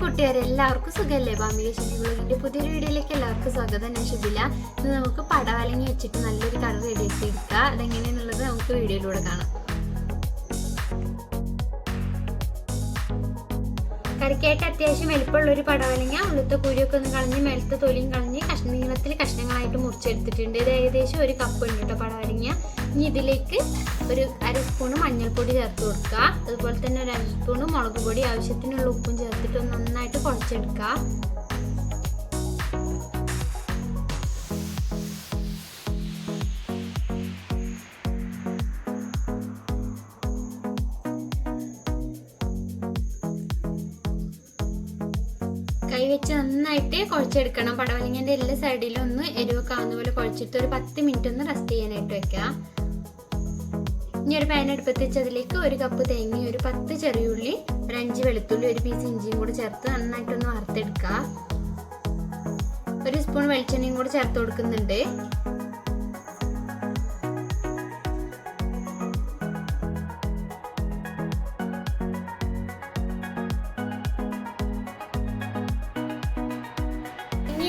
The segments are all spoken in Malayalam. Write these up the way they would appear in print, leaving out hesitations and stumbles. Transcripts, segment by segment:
കൂട്ടുകാരെ എല്ലാവർക്കും സുഖല്ലേ? ഭാമിക ശുഭി വ്ലോഗിന്റെ പുതിയൊരു വീഡിയോയിലേക്ക് എല്ലാവർക്കും സ്വാഗതം. ഞാൻ ശുഭില. ഇന്ന് നമുക്ക് പടവലങ്ങി വെച്ചിട്ട് നല്ലൊരു കറി റെഡിയാക്കി എടുക്കാം. അതെങ്ങനെയാന്നുള്ളത് നമുക്ക് വീഡിയോയിലൂടെ കാണാം. കറിക്കായിട്ട് അത്യാവശ്യം വലിപ്പമുള്ള ഒരു പടവലങ്ങ ഉള്ളത്തെ കുരിയൊക്കെ ഒന്ന് കളഞ്ഞ് മേലത്തെ തൊലിയും കളഞ്ഞ് നീളത്തിൽ കഷ്ണങ്ങളായിട്ട് മുറിച്ചെടുത്തിട്ടുണ്ട്. ഇത് ഏകദേശം 1 കപ്പ് ഉണ്ട് കേട്ടോ പടവലങ്ങ. ഇനി ഇതിലേക്ക് ഒരു 1/2 സ്പൂണ് മഞ്ഞൾപ്പൊടി ചേർത്ത് കൊടുക്കുക. അതുപോലെ തന്നെ 1 2 സ്പൂണ് മുളക് പൊടി, ആവശ്യത്തിനുള്ള ഉപ്പും ചേർത്തിട്ട് നന്നായിട്ട് കുഴച്ചെടുക്കുക. കൈവച്ച് നന്നായിട്ട് കുഴച്ചെടുക്കണം. പടവലങ്ങന്റെ എല്ലാ സൈഡിലും ഒന്ന് എരിവൊക്കെ ആവുന്ന പോലെ കുഴച്ചിട്ട് ഒരു 10 മിനിറ്റ് ഒന്ന് റെസ്റ്റ് ചെയ്യാനായിട്ട് വെക്കാം. ഇനി ഒരു പാൻ അടുപ്പത്ത് വെച്ച് അതിലേക്ക് 1 കപ്പ് തേങ്ങ, ഒരു 10 ചെറിയുള്ളി, ഒരു 5 വെളുത്തുള്ളി, ഒരു പീസ് ഇഞ്ചിയും കൂടി ചേർത്ത് നന്നായിട്ടൊന്ന് വറുത്തെടുക്കുക. 1 സ്പൂൺ വെളിച്ചെണ്ണയും കൂടി ചേർത്ത് കൊടുക്കുന്നുണ്ട്.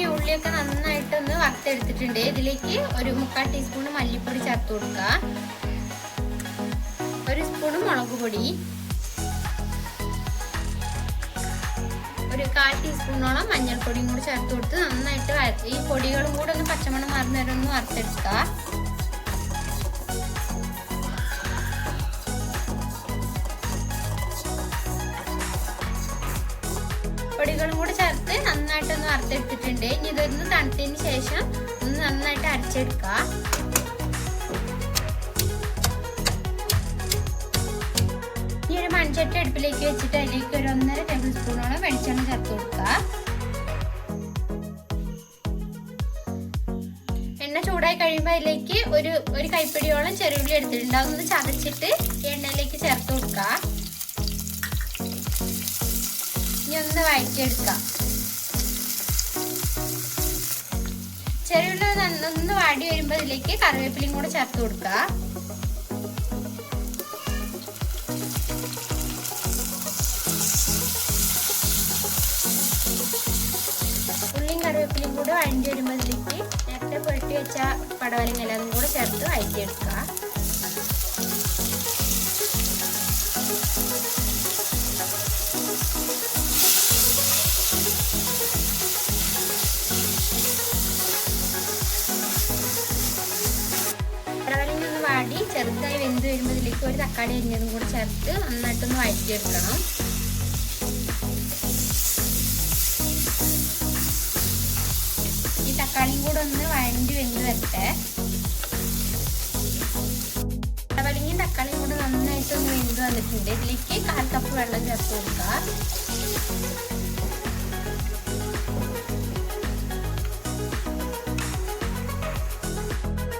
ഉള്ളിയൊക്കെ നന്നായിട്ടൊന്ന് വറുത്തെടുത്തിട്ടുണ്ട്. ഇതിലേക്ക് ഒരു 3/4 ടീസ്പൂൺ മല്ലിപ്പൊടി ചേർത്ത് കൊടുക്കുക. 1 സ്പൂൺ മുളക് പൊടി, ഒരു 1/4 ടീസ്പൂണോളം മഞ്ഞൾപ്പൊടിയും കൂടി ചേർത്ത് കൊടുത്ത് നന്നായിട്ട് ഈ പൊടികളും കൂടെ ഒന്ന് പച്ചമണം മാറുന്ന വരെ ഒന്ന് വറുത്തെടുക്കുക. പൊടികളും കൂടി ചേർത്ത് നന്നായിട്ടൊന്ന് വറുത്തെടുത്തിട്ടുണ്ട്. ഇനി ഇതൊന്ന് തണുത്തതിന് ശേഷം ഒന്ന് നന്നായിട്ട് അരച്ചെടുക്കുക. ഈ ഒരു മൺചട്ടി അടുപ്പിലേക്ക് വെച്ചിട്ട് അതിലേക്ക് ഒരു 1.5 ടേബിൾ സ്പൂണോളം വെളിച്ചെണ്ണ ചേർത്ത് കൊടുക്കുക. എണ്ണ ചൂടായി കഴിയുമ്പോൾ അതിലേക്ക് ഒരു കൈപ്പിടിയോളം ചെറിയുള്ളി എടുത്തിട്ടുണ്ട്. അതൊന്ന് ചതച്ചിട്ട് എണ്ണയിലേക്ക് ചേർത്ത് കൊടുക്കുക. ഇനി ഒന്ന് വഴറ്റിയെടുക്കാം. ചെറിയുള്ളി ഒന്ന് വാടി വരുമ്പോൾ ഇതിലേക്ക് കറിവേപ്പിലയും കൂടെ ചേർത്ത് കൊടുക്കുക. ഉള്ളിയും കറിവേപ്പിലയും കൂടെ വഴണ്ടി വരുമ്പോൾ ഇതിലേക്ക് നേരത്തെ പുരട്ടി വെച്ച പടവലങ്ങ അതും കൂടെ ചേർത്ത് വഴറ്റിയെടുക്കുക. വാടി ചെറുതായി വെന്ത് വരുമ്പോൾ ഇതിലേക്ക് ഒരു തക്കാളി അരിഞ്ഞതും കൂടെ ചേർത്ത് നന്നായിട്ടൊന്ന് വഴറ്റിയെടുക്കണം. ഈ തക്കാളിയും കൂടെ ഒന്ന് വഴണ്ടി വെന്ത് വരട്ടെ. പടവലങ്ങയും തക്കാളിയും കൂടെ നന്നായിട്ടൊന്ന് വെന്ത് വന്നിട്ടുണ്ട്. ഇതിലേക്ക് 1/4 കപ്പ് വെള്ളം ചേർത്ത് കൊടുക്കുക.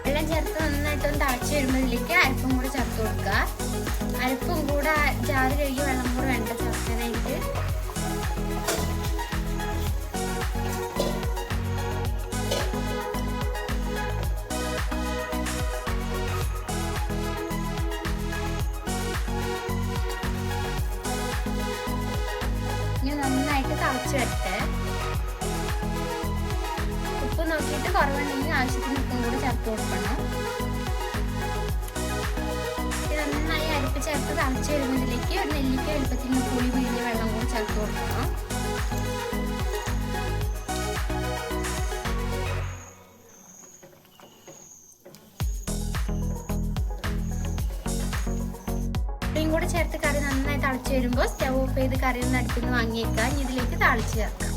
വെള്ളം ചേർത്ത് നന്നായിട്ടൊന്ന് തിളച്ച് വരുമ്പോൾ ഇതിലേക്ക് അരപ്പും കൂടെ ചേർത്ത് കൊടുക്കുക. അരപ്പും കൂടെ ജാറ് കഴുകി വെള്ളം കൂടെ വേണ്ട ചേർക്കാനായിട്ട്. ഇനി നന്നായിട്ട് തിളച്ച് വരട്ടെ. ഉപ്പ് നോക്കിയിട്ട് കുറവുണ്ടെങ്കിൽ ആവശ്യത്തിന് ഉപ്പും കൂടെ ചേർത്ത് കൊടുക്കണം. നന്നായി അരിപ്പ് ചേർത്ത് തിളച്ച് വരുന്നതിലേക്ക് ഒരു നെല്ലിക്ക എളുപ്പത്തിന് പുളി പിഴിഞ്ഞ് വെള്ളം കൂടി ചേർത്ത് കൊടുക്കണം. പുളിയും കൂടെ ചേർത്ത് കറി നന്നായി തിളച്ച് വരുമ്പോൾ സ്റ്റവ് ഓഫ് ചെയ്ത് കറി ഒന്ന് അടുപ്പിൽ നിന്ന് വാങ്ങിയേക്കാം. ഇനി ഇതിലേക്ക് താളിച്ച് ചേർക്കാം.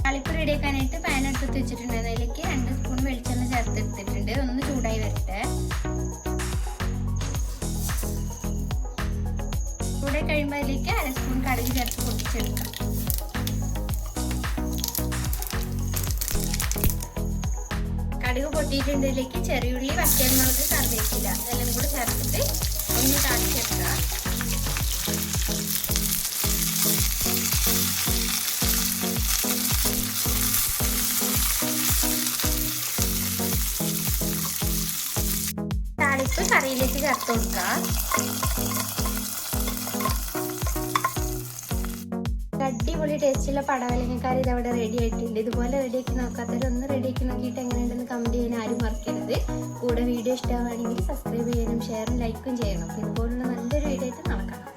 താളിപ്പ് റെഡിയാക്കാനായിട്ട് പാൻ എടുത്ത് വെച്ചിട്ടുണ്ട്. അതിലേക്ക് 2 സ്പൂൺ വെളിച്ചെണ്ണ ചേർത്തെടുത്തിട്ടുണ്ട്. ഒന്ന് ചൂടായി വരട്ടെ. ചൂടായി കഴിയുമ്പോൾ അതിലേക്ക് 1/2 സ്പൂൺ കടുക് ചേർത്ത് പൊട്ടിച്ചെടുക്കാം. കടുക് പൊട്ടിയിട്ടുണ്ട്. ഇതിലേക്ക് ചെറിയുള്ളി, വറ്റൽമുളക്, കറിവേപ്പില ഇതെല്ലാം കൂടെ ചേർത്തിട്ട് ഒന്ന് താളിച്ചെടുക്കാം. താളിപ്പ് കറിയിലേക്ക് ചേർത്ത് കൊടുക്കാം. അടിപൊളി ടേസ്റ്റുള്ള പടവലങ്ങക്കാരി ഇത് അവിടെ റെഡി ആയിട്ടുണ്ട്. ഇതുപോലെ റെഡിയാക്കി നോക്കാത്തവരൊന്ന് റെഡിയാക്കി നോക്കിയിട്ട് എങ്ങനെയുണ്ടെന്ന് കമൻറ്റ് ചെയ്യാൻ ആരും മറക്കരുത്. കൂടെ വീഡിയോ ഇഷ്ടമാണെങ്കിൽ സബ്സ്ക്രൈബ് ചെയ്യാനും ഷെയറും ലൈക്കും ചെയ്യണം. ഇതുപോലുള്ള നല്ലൊരു വീഡിയോ ആയിട്ട് നടക്കണം.